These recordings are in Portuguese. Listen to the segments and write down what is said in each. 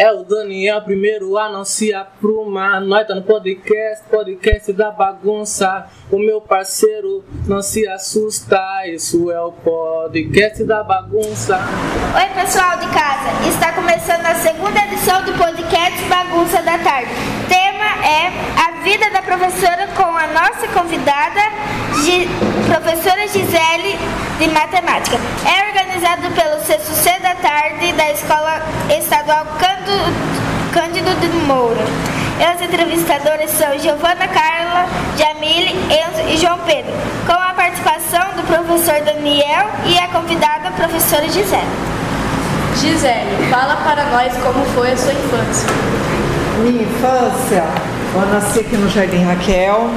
É o Daniel, primeiro anuncia pro mar. Nós tá no podcast da bagunça. O meu parceiro não se assusta. Isso é o podcast da bagunça. Oi, pessoal de casa. Está começando a segunda edição do podcast Bagunça da Tarde. O tema é a vida da professora com a nossa convidada, professora Gisele, de matemática. É organizado pelo CSC da Tarde da Escola Estadual Cândido de Moura. E as entrevistadoras são Giovana, Carla, Jamile, Enzo e João Pedro, com a participação do professor Daniel e a convidada a professora Gisele. Gisele, fala para nós como foi a sua infância. Minha infância, eu nasci aqui no Jardim Raquel.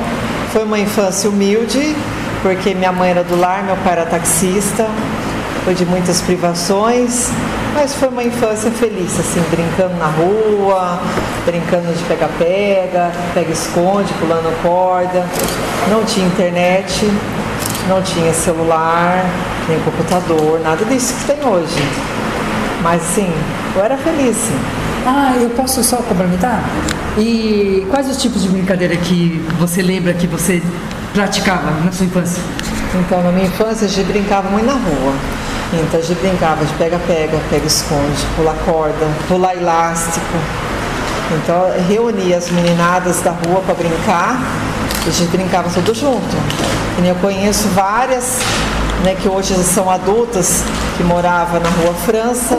Foi uma infância humilde, porque minha mãe era do lar, meu pai era taxista. Foi de muitas privações, mas foi uma infância feliz, assim, brincando na rua, brincando de pega-pega, pega-esconde, pulando corda. Não tinha internet, não tinha celular, nem computador, nada disso que tem hoje. Mas, sim, eu era feliz, sim. Eu posso só complementar? E quais os tipos de brincadeira que você lembra que você praticava na sua infância? Então, na minha infância, a gente brincava muito na rua. Então, a gente brincava de pega-pega, pega-esconde, pular corda, pular elástico. Então, reunia as meninadas da rua para brincar e a gente brincava tudo junto. E eu conheço várias, né, que hoje são adultas, que moravam na Rua França,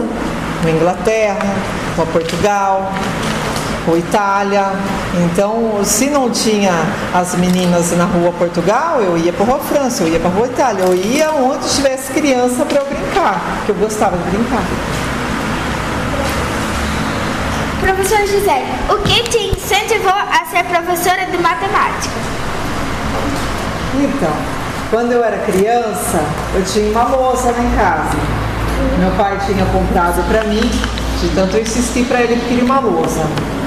na Inglaterra, Rua Portugal, Rua Itália. Então, se não tinha as meninas na Rua Portugal, eu ia para a Rua França, eu ia para a Rua Itália, eu ia onde tivesse criança para eu brincar, porque eu gostava de brincar. Professora Gisele, o que te incentivou a ser professora de matemática? Então, quando eu era criança, eu tinha uma louça lá em casa. Meu pai tinha comprado para mim, de tanto eu insisti para ele que queria uma louça.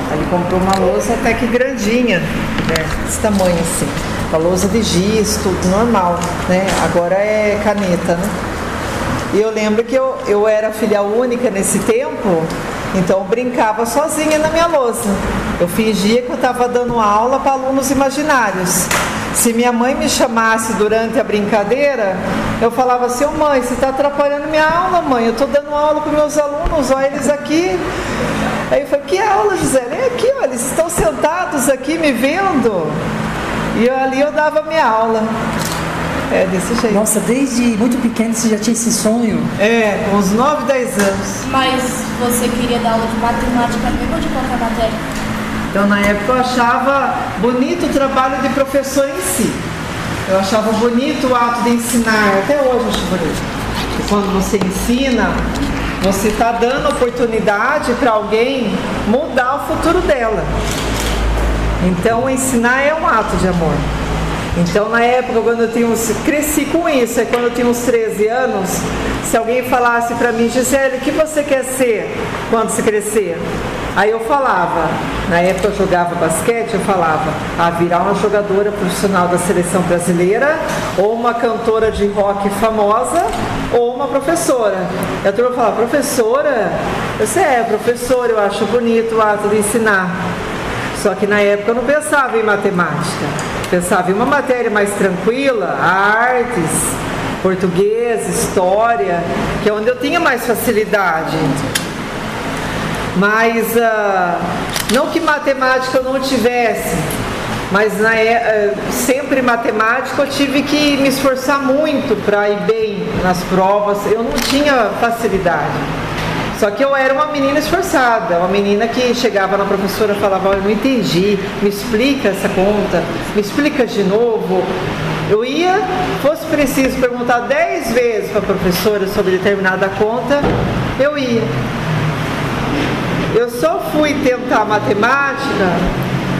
Ele comprou uma louça até que grandinha, né? Desse tamanho assim. Uma louça de giz, tudo normal, né? Agora é caneta, né? E eu lembro que eu era filha única nesse tempo, então eu brincava sozinha na minha louça. Eu fingia que eu estava dando aula para alunos imaginários. Se minha mãe me chamasse durante a brincadeira, eu falava assim: ô mãe, você está atrapalhando minha aula, mãe. Eu estou dando aula para meus alunos, olha eles aqui. Aí eu falei: que aula, Gisele? É aqui, olha, eles estão sentados aqui me vendo. E ali eu dava minha aula. É desse jeito. Nossa, desde muito pequeno você já tinha esse sonho? É, com uns 9, 10 anos. Mas você queria dar aula de matemática mesmo ou de qualquer matéria? Então, na época, eu achava bonito o trabalho de professor em si. Eu achava bonito o ato de ensinar, até hoje eu acho bonito. E quando você ensina, você está dando oportunidade para alguém mudar o futuro dela. Então, ensinar é um ato de amor. Então, na época, quando eu cresci com isso, quando eu tinha uns 13 anos, se alguém falasse para mim: Gisele, o que você quer ser quando se crescer? Aí eu falava, na época eu jogava basquete, eu falava: virar uma jogadora profissional da seleção brasileira, ou uma cantora de rock famosa, ou uma professora. E a turma falava: professora? Eu disse: professora, eu acho bonito o ato de ensinar. Só que na época eu não pensava em matemática, pensava em uma matéria mais tranquila, artes, português, história, que é onde eu tinha mais facilidade. Mas não que matemática eu não tivesse, mas sempre matemática eu tive que me esforçar muito para ir bem nas provas, eu não tinha facilidade. Só que eu era uma menina esforçada, uma menina que chegava na professora e falava: eu não entendi, me explica essa conta, me explica de novo. Eu ia, fosse preciso perguntar 10 vezes para a professora sobre determinada conta, eu ia. Eu só fui tentar matemática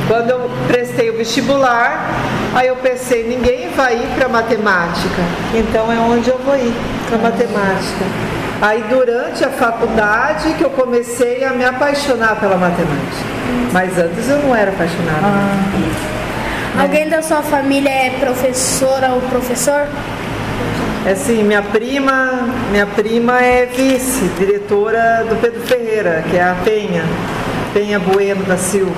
quando eu prestei o vestibular. Aí eu pensei: ninguém vai ir para matemática, então é onde eu vou ir, para matemática. Aí durante a faculdade que eu comecei a me apaixonar pela matemática. Mas antes eu não era apaixonada. Alguém da sua família é professora ou professor? Assim, minha prima é vice-diretora do Pedro Ferreira, que é a Penha Bueno da Silva.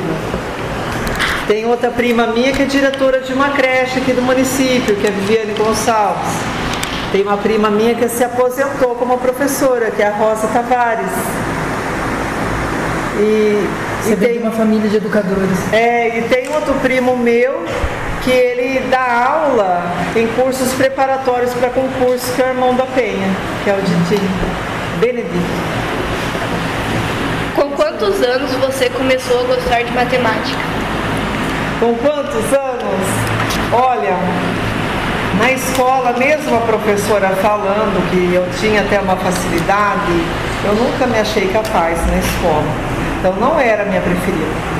Tem outra prima minha que é diretora de uma creche aqui do município, que é a Viviane Gonçalves. Tem uma prima minha que se aposentou como professora, que é a Rosa Tavares. Você vem de uma família de educadores. E tem outro primo meu que ele dá aula em cursos preparatórios para concurso, que é o irmão da Penha, que é o Didi Benedito. Com quantos anos você começou a gostar de matemática? Com quantos anos? Olha, na escola, mesmo a professora falando que eu tinha até uma facilidade, eu nunca me achei capaz na escola. Então não era a minha preferida.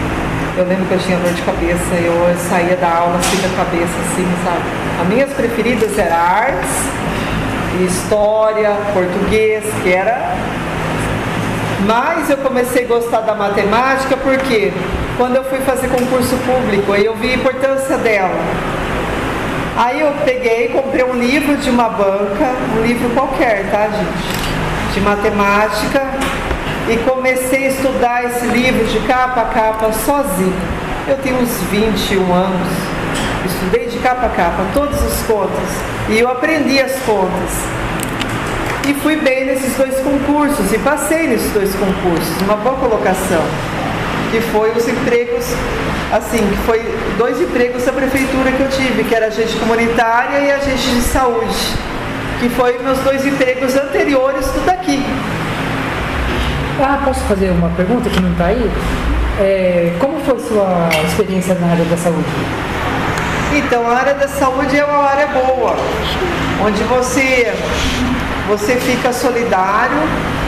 Eu lembro que eu tinha dor de cabeça, eu saía da aula assim da cabeça, assim, sabe? As minhas preferidas eram artes, história, português, que era... Mas eu comecei a gostar da matemática porque quando eu fui fazer concurso público, aí eu vi a importância dela. Aí eu peguei, comprei um livro de uma banca, um livro qualquer, tá, gente? De matemática, e comecei a estudar esse livro de capa a capa sozinho. Eu tenho uns 21 anos, estudei de capa a capa todas as contas, e eu aprendi as contas. E fui bem nesses 2 concursos, e passei nesses 2 concursos, uma boa colocação. Que foi os empregos, assim, que foi 2 empregos da prefeitura que eu tive, que era agente comunitária e agente de saúde, que foi meus 2 empregos anteriores, tudo aqui. Posso fazer uma pergunta que não está aí? Como foi sua experiência na área da saúde? Então, a área da saúde é uma área boa, onde você fica solidário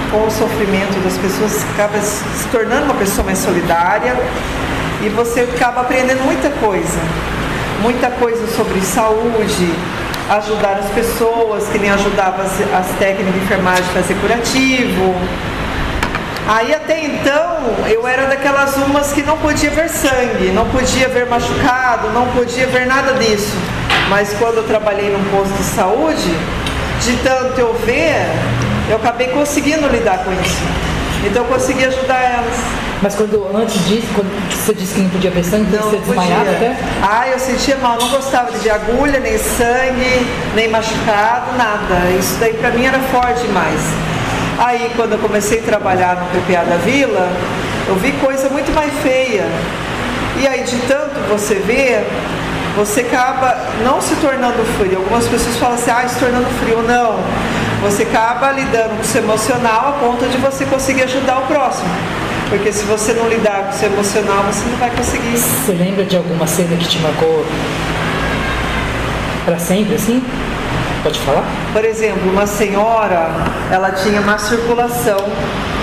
com o sofrimento das pessoas, acaba se tornando uma pessoa mais solidária e você acaba aprendendo muita coisa sobre saúde, ajudar as pessoas, que nem ajudava as técnicas de enfermagem a fazer curativo. Aí até então eu era daquelas umas que não podia ver sangue, não podia ver machucado, não podia ver nada disso. Mas quando eu trabalhei num posto de saúde, de tanto eu ver, eu acabei conseguindo lidar com isso. Então eu consegui ajudar elas. Mas antes disso, quando você disse que não podia ver sangue, você desmaiava até? Eu sentia mal, não gostava de ver agulha, nem sangue, nem machucado, nada. Isso daí pra mim era forte demais. Aí quando eu comecei a trabalhar no PPA da Vila, eu vi coisa muito mais feia. E aí de tanto você ver, você acaba não se tornando frio. Algumas pessoas falam assim, se tornando frio. Não. Você acaba lidando com o seu emocional a ponto de você conseguir ajudar o próximo. Porque se você não lidar com o seu emocional, você não vai conseguir. Você lembra de alguma cena que te marcou para sempre, assim? Pode falar? Por exemplo, uma senhora, ela tinha má circulação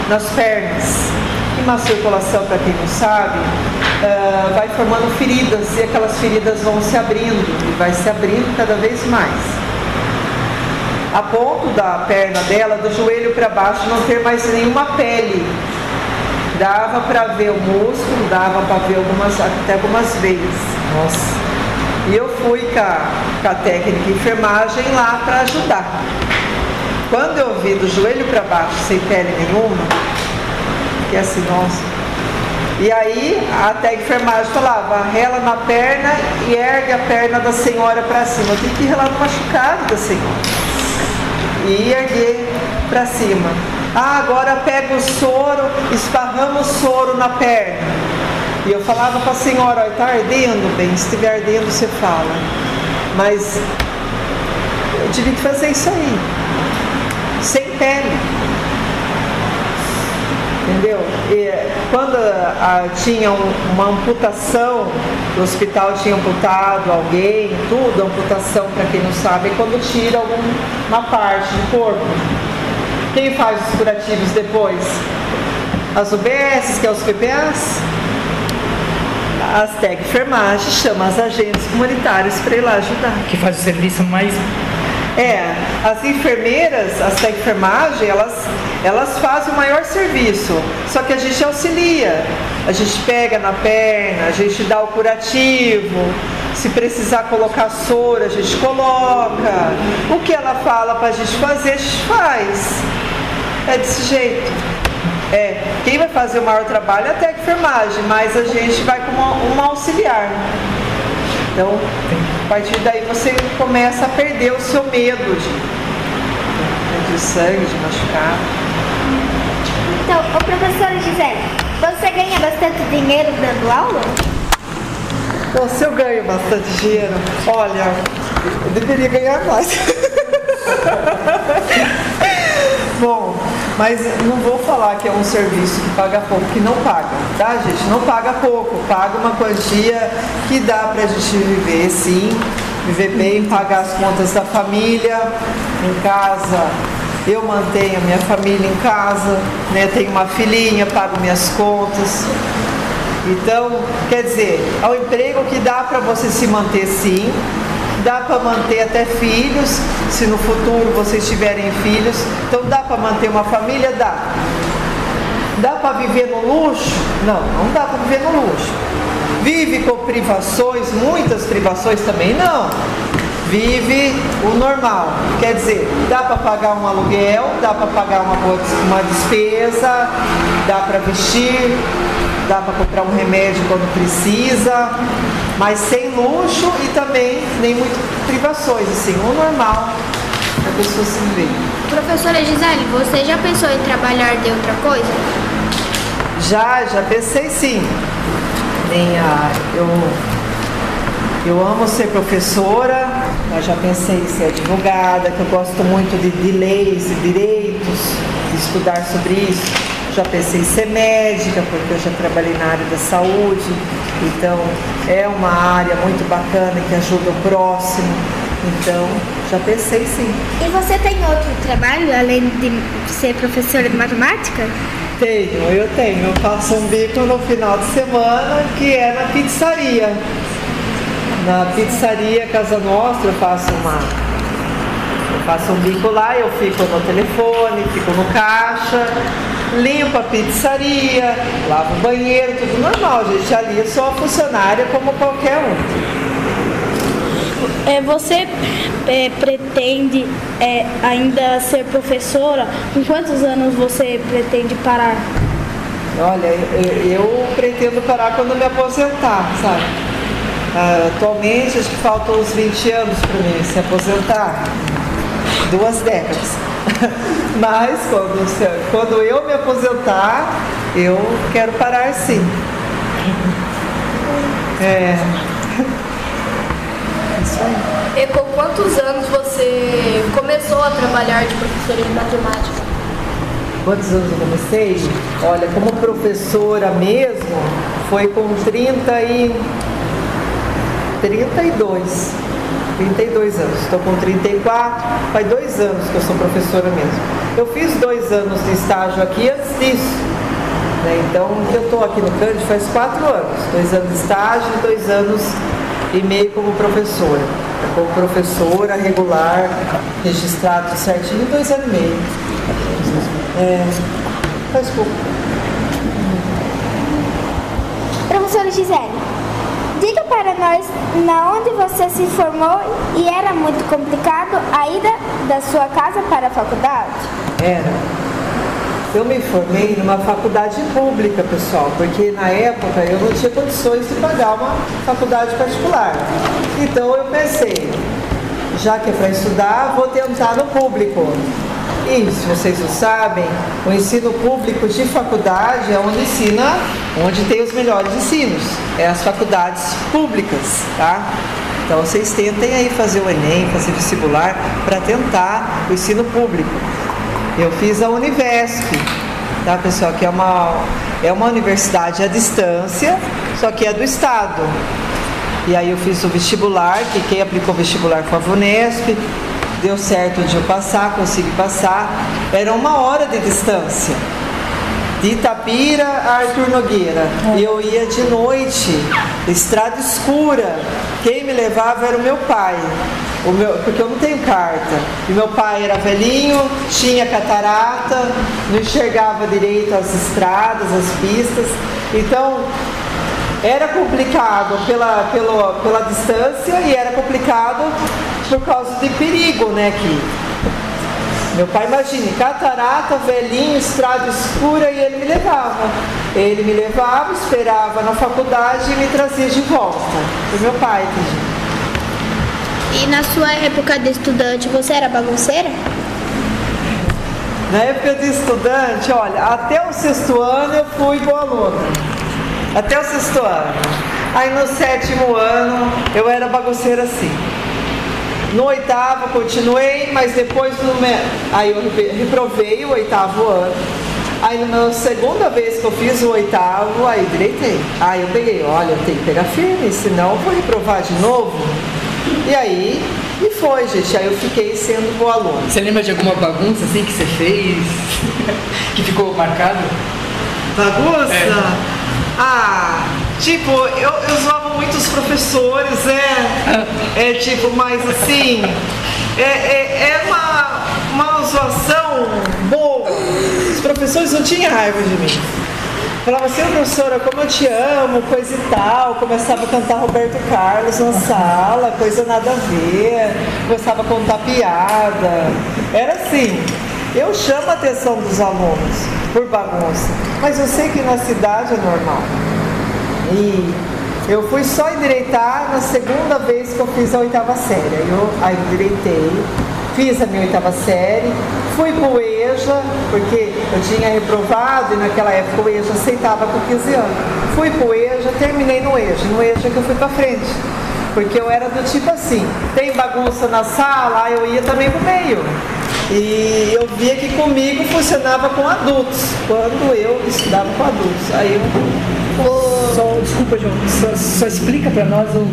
nas pernas. E má circulação, para quem não sabe, vai formando feridas e aquelas feridas vão se abrindo e vai se abrindo cada vez mais. A ponto da perna dela, do joelho para baixo, não ter mais nenhuma pele. Dava para ver o músculo, dava para ver até algumas veias. Nossa. E eu fui com a técnica de enfermagem lá para ajudar. Quando eu vi do joelho para baixo, sem pele nenhuma, fiquei assim, nossa. E aí a técnica de enfermagem falava, rela na perna e ergue a perna da senhora para cima. Eu tenho que relar no machucado da senhora. E erguer para cima. Agora pega o soro, esparrama o soro na perna. E eu falava para a senhora, está ardendo? Bem, se estiver ardendo você fala. Mas eu tive que fazer isso aí, sem pele. Entendeu? E quando tinha uma amputação, o hospital tinha amputado alguém, tudo, amputação, para quem não sabe, é quando tira alguma parte do corpo. Quem faz os curativos depois? As UBS, que é os PPAs. As técnicas de enfermagem chamam as agentes comunitários para ir lá ajudar. Que faz o serviço mais... as enfermeiras, as técnicas de enfermagem, elas fazem o maior serviço, só que a gente auxilia, a gente pega na perna, a gente dá o curativo, Se precisar colocar soro, a gente coloca. O que ela fala pra gente fazer, a gente faz. É desse jeito. Quem vai fazer o maior trabalho é até a enfermagem, mas a gente vai como uma auxiliar. Então, a partir daí você começa a perder o seu medo de sangue, de machucar. Então, professora Gisele, você ganha bastante dinheiro dando aula? Bom, se eu ganho bastante dinheiro, olha, eu deveria ganhar mais. Bom, mas não vou falar que é um serviço que paga pouco, que não paga, tá, gente? Não paga pouco, paga uma quantia que dá pra gente viver, sim, viver bem, pagar as contas da família, em casa. Eu mantenho a minha família em casa, né? Tenho uma filhinha, pago minhas contas. Então, quer dizer, é um emprego que dá para você se manter, sim. Dá para manter até filhos, se no futuro vocês tiverem filhos. Então dá para manter uma família? Dá. Dá para viver no luxo? Não, não dá para viver no luxo. Vive com privações, muitas privações também? Não. Vive o normal. Quer dizer, dá para pagar um aluguel, dá para pagar uma despesa, dá para vestir, dá para comprar um remédio quando precisa, mas sem luxo e também nem muito privações, assim, o normal a pessoa se viver. Professora Gisele, você já pensou em trabalhar de outra coisa? Já pensei, sim. Eu amo ser professora, mas já pensei em ser advogada, que eu gosto muito de leis e direitos, de estudar sobre isso. Já pensei em ser médica, porque eu já trabalhei na área da saúde, então é uma área muito bacana que ajuda o próximo, então já pensei, sim. E você tem outro trabalho, além de ser professora de matemática? Eu tenho. Eu faço um bico no final de semana, que é na pizzaria. Na pizzaria Casa Nostra eu faço um bico lá, eu fico no telefone, fico no caixa, limpo a pizzaria, lavo o banheiro, tudo normal, gente. Ali eu sou uma funcionária como qualquer um. Você pretende ainda ser professora? Com quantos anos você pretende parar? Olha, eu pretendo parar quando me aposentar, sabe? Atualmente acho que faltam uns 20 anos para mim se aposentar, 2 décadas. Mas quando eu me aposentar, eu quero parar, sim. Isso aí. E com quantos anos você começou a trabalhar de professora de matemática? Quantos anos eu comecei? Olha, como professora mesmo, foi com 32 anos. Estou com 34, faz 2 anos que eu sou professora mesmo. Eu fiz 2 anos de estágio aqui antes disso, né? Então, eu estou aqui no Cândido faz 4 anos. 2 anos de estágio e 2 anos e meio como professora. Como professora regular, registrado certinho, 2 anos e meio. Faz pouco. Professora Gisele, diga para nós na onde você se formou e era muito complicado a ida da sua casa para a faculdade? Era. Eu me formei numa faculdade pública, pessoal, porque na época eu não tinha condições de pagar uma faculdade particular. Então eu pensei, já que é para estudar, vou tentar no público. E, se vocês não sabem, o ensino público de faculdade é onde tem os melhores ensinos, é as faculdades públicas, tá? Então vocês tentem aí fazer o Enem, fazer vestibular para tentar o ensino público. Eu fiz a Univesp, tá, pessoal? Que é uma universidade à distância, só que é do estado. E aí eu fiz o vestibular, que quem aplicou o vestibular foi a Vunesp. Deu certo de eu passar, consegui passar. Era 1 hora de distância. De Itapira a Arthur Nogueira. E eu ia de noite, estrada escura. Quem me levava era o meu pai. Porque eu não tenho carta. E meu pai era velhinho, tinha catarata, não enxergava direito as estradas, as pistas. Então, Era complicado pela distância e era complicado por causa de perigo, né? Que meu pai, imagine, catarata, velhinho, estrada escura, e ele me levava. Ele me levava, esperava na faculdade e me trazia de volta. Foi meu pai, E na sua época de estudante, você era bagunceira? Na época de estudante, olha, até o 6º ano eu fui boa aluna. Até o 6º ano. Aí no 7º ano eu era bagunceira sim. No 8º continuei, mas depois aí eu reprovei o 8º ano. Aí na segunda vez que eu fiz o 8º, aí direitei. Aí eu peguei, olha, eu tenho que pegar firme, senão eu vou reprovar de novo. E aí, e foi, gente. Aí eu fiquei sendo boa aluna. Você lembra de alguma bagunça assim que você fez? Que ficou marcado? Bagunça? Tipo, eu zoava muito os professores, tipo, mas assim, é uma zoação boa. Os professores não tinham raiva de mim. Falava assim, professora, como eu te amo, coisa e tal. Começava a cantar Roberto Carlos na sala, coisa nada a ver. Começava a contar piada. Era assim. Eu chamo a atenção dos alunos por bagunça, mas eu sei que na cidade é normal. E eu fui só endireitar na segunda vez que eu fiz a 8ª série. Aí eu endireitei, fiz a minha 8ª série, fui pro EJA, porque eu tinha reprovado e naquela época o EJA aceitava com 15 anos. Fui pro EJA, terminei no EJA que eu fui pra frente. Porque eu era do tipo assim, tem bagunça na sala, aí eu ia também pro meio. E eu via que comigo funcionava com adultos, quando eu estudava com adultos. Aí eu... Desculpa, João, só explica para nós o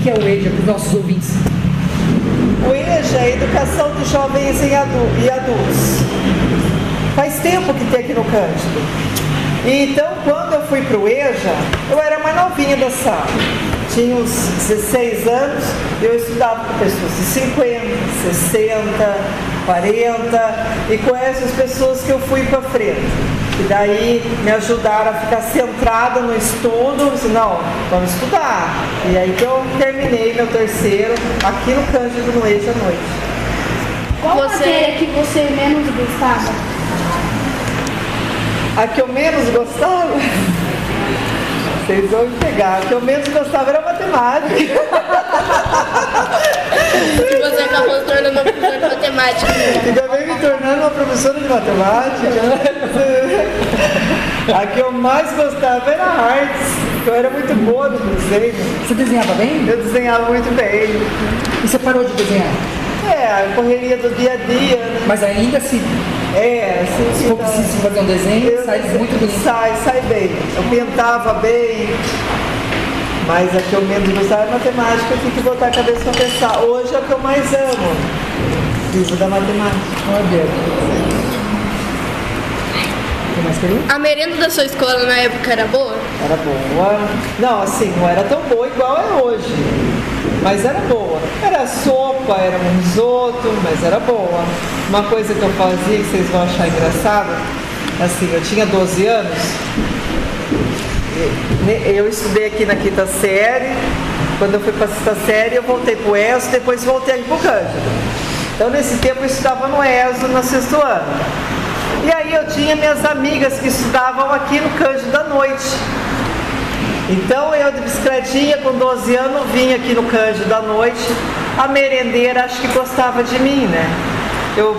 que é o EJA para os nossos ouvintes. O EJA é a Educação de Jovens e Adultos. Faz tempo que tem aqui no Cândido. E então, quando eu fui para o EJA, eu era mais novinha da sala. Tinha uns 16 anos, eu estudava com pessoas de 50, 60, 40, e com essas pessoas que eu fui para frente. E daí me ajudaram a ficar centrada no estudo, disse, não, vamos estudar. E aí que eu terminei meu 3º aqui no Cândido, no EJA à noite. Qual matéria que você menos gostava? A que eu menos gostava? Vocês vão me pegar. A que eu menos gostava era matemática. E você acabou se tornando uma professora de matemática. E também me tornando uma professora de matemática. A que eu mais gostava era artes. Eu era muito boa no desenho. Você desenhava bem? Eu desenhava muito bem. E você parou de desenhar? A correria do dia a dia, né? Mas ainda assim, assim, se for preciso fazer um desenho, sai muito bonito. Sai bem. Eu pintava bem, mas a que eu menos gostava é matemática. Eu tenho que botar a cabeça pra pensar. Hoje é o que eu mais amo. Vivo da matemática. Olha. Tem mais perguntas? A merenda da sua escola na época era boa? Era boa. Não, assim, não era tão boa igual é hoje. Mas era boa. Era sopa, era um risoto, mas era boa. Uma coisa que eu fazia, que vocês vão achar engraçado, assim, eu tinha 12 anos, eu estudei aqui na 5ª série, quando eu fui para a 6ª série eu voltei para o ESO, depois voltei aqui para o Cândido. Então nesse tempo eu estudava no ESO, no 6º ano. E aí eu tinha minhas amigas que estudavam aqui no Cândido à noite. Então eu de bicicletinha com 12 anos vinha aqui no Cândido à noite. A merendeira acho que gostava de mim, né?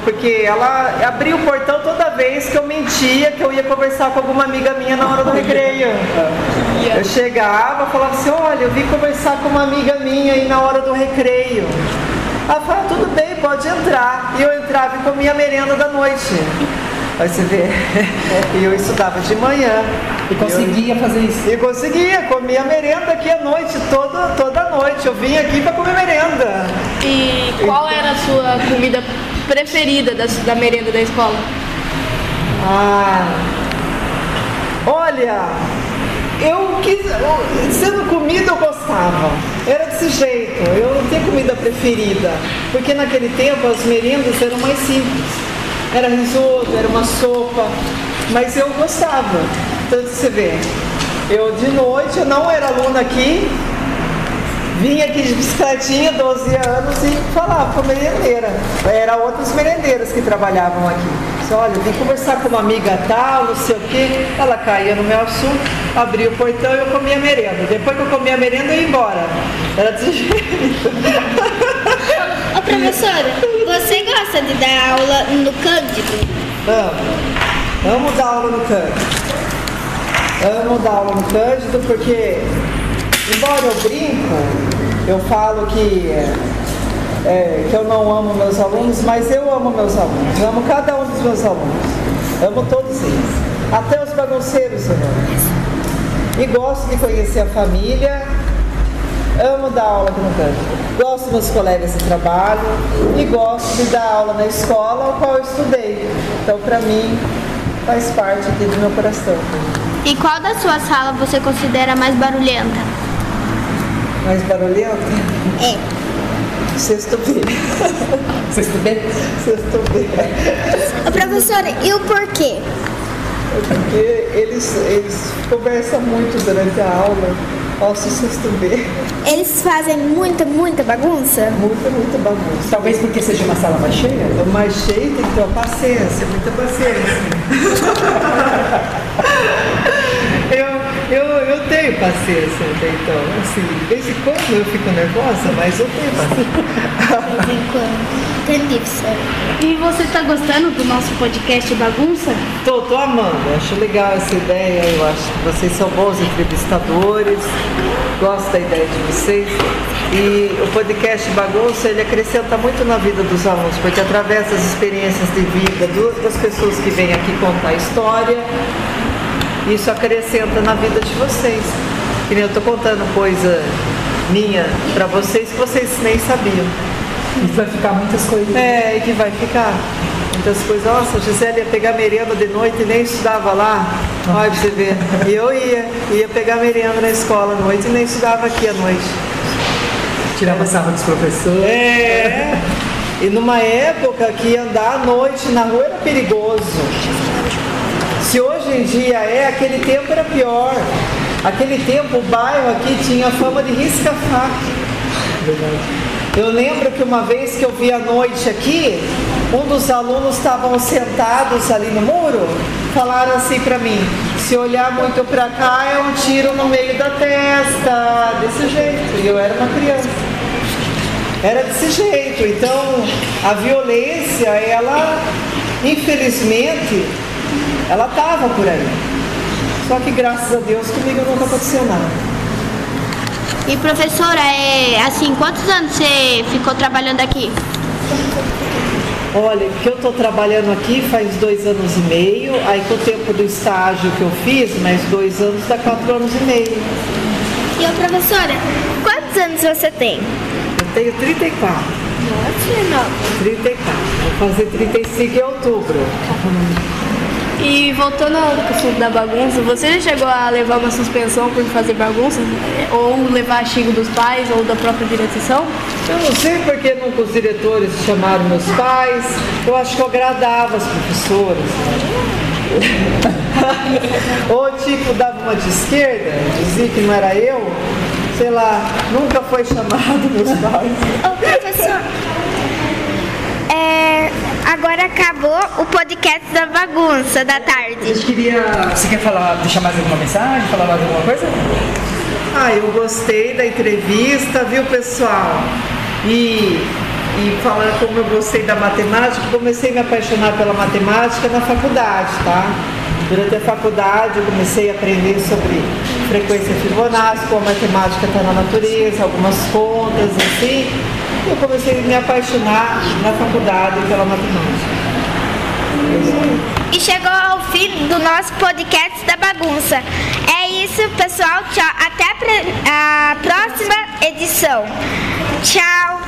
Porque ela abria o portão toda vez que eu mentia que eu ia conversar com alguma amiga minha na hora do recreio. Eu chegava e falava assim, olha, eu vim conversar com uma amiga minha aí na hora do recreio. Ela falava, tudo bem, pode entrar. E eu entrava e comia a merenda da noite. Aí você vê, e eu estudava de manhã. E conseguia fazer isso? E conseguia, comia merenda aqui à noite, toda noite. Eu vinha aqui para comer merenda. E qual era a sua comida preferida da merenda da escola? Olha, sendo comida eu gostava. Era desse jeito, eu não tinha comida preferida. Porque naquele tempo as merendas eram mais simples. Era risoto, era uma sopa, mas eu gostava. Tanto você vê, Eu de noite, eu não era aluna aqui, vinha aqui de bicicletinha, 12 anos, e falava com a merendeira. Eram outras merendeiras que trabalhavam aqui. Disse, olha, eu vim conversar com uma amiga tal, não sei o quê. Ela caía no meu assunto, abria o portão e eu comia merenda. Depois que eu comia merenda, eu ia embora. Era desse jeito. Ô professora, você gosta de dar aula no Cândido? Amo dar aula no Cândido. Amo dar aula no Cândido porque, embora eu brinco, eu falo que eu não amo meus alunos, mas eu amo meus alunos. Eu amo cada um dos meus alunos. Amo todos eles. Até os bagunceiros eu amo. E gosto de conhecer a família. Amo dar aula aqui no Cândido. Gosto dos meus colegas de trabalho e gosto de dar aula na escola ao qual eu estudei. Então, para mim, faz parte aqui do meu coração. E qual da sua sala você considera mais barulhenta? Mais barulhenta? É. Sexto B. Sexto B? Sexto B. Ô, professora, e o porquê? Porque eles conversam muito durante a aula. Nossa, o sexto B. Eles fazem muita bagunça? Muita bagunça. Talvez porque seja uma sala mais cheia? Mais cheia tem que ter uma paciência, muita paciência. Eu tenho paciência, então, assim, de vez em quando eu fico nervosa, mas eu tenho paciência. De vez em quando. Entendi, professora. E você tá gostando do nosso podcast Bagunça? Tô amando, acho legal essa ideia, eu acho que vocês são bons entrevistadores, gosto da ideia de vocês. E o podcast Bagunça, ele acrescenta muito na vida dos alunos, porque através das experiências de vida das pessoas que vêm aqui contar a história, isso acrescenta na vida de vocês. Que nem eu tô contando coisa minha pra vocês que vocês nem sabiam. E vai ficar muitas coisas. E que vai ficar muitas coisas. Nossa, a Gisele ia pegar merenda de noite e nem estudava lá. Olha pra você ver. E eu ia pegar merenda na escola à noite e nem estudava aqui à noite. Tirava sarro dos professores. E numa época que andar à noite na rua era perigoso. Se hoje em dia aquele tempo era pior. Aquele tempo o bairro aqui tinha fama de risca-faca. Verdade. Eu lembro que uma vez que eu vi à noite aqui, um dos alunos estavam sentados ali no muro, falaram assim pra mim, se olhar muito pra cá é um tiro no meio da testa, desse jeito. E eu era uma criança. Era desse jeito. Então, a violência, ela, infelizmente, ela estava por aí. Só que graças a Deus comigo nunca aconteceu nada. E professora, assim, quantos anos você ficou trabalhando aqui? Olha, que eu estou trabalhando aqui faz 2 anos e meio, aí com o tempo do estágio que eu fiz, mais 2 anos, dá 4 anos e meio. E ô, professora, quantos anos você tem? Eu tenho 34. Nossa, não. 34. Vou fazer 35 em outubro. E voltando ao assunto da bagunça, você já chegou a levar uma suspensão por fazer bagunça? Ou levar xingo dos pais ou da própria direção? Eu não sei porque nunca os diretores chamaram meus pais. Eu acho que eu agradava as professoras. Ou tipo, dava uma de esquerda, dizia que não era eu. Sei lá, nunca foi chamado meus pais. Ô, professor, agora acabou o podcast da bagunça da tarde. Você quer deixar mais alguma mensagem, falar mais alguma coisa? Eu gostei da entrevista, viu, pessoal? E falando como eu gostei da matemática, comecei a me apaixonar pela matemática na faculdade, tá? Durante a faculdade eu comecei a aprender sobre frequência Fibonacci, como a matemática está na natureza, algumas contas, assim. Eu comecei a me apaixonar na faculdade pela matemática. E chegou ao fim do nosso podcast da bagunça. É isso, pessoal. Tchau. Até a próxima edição. Tchau.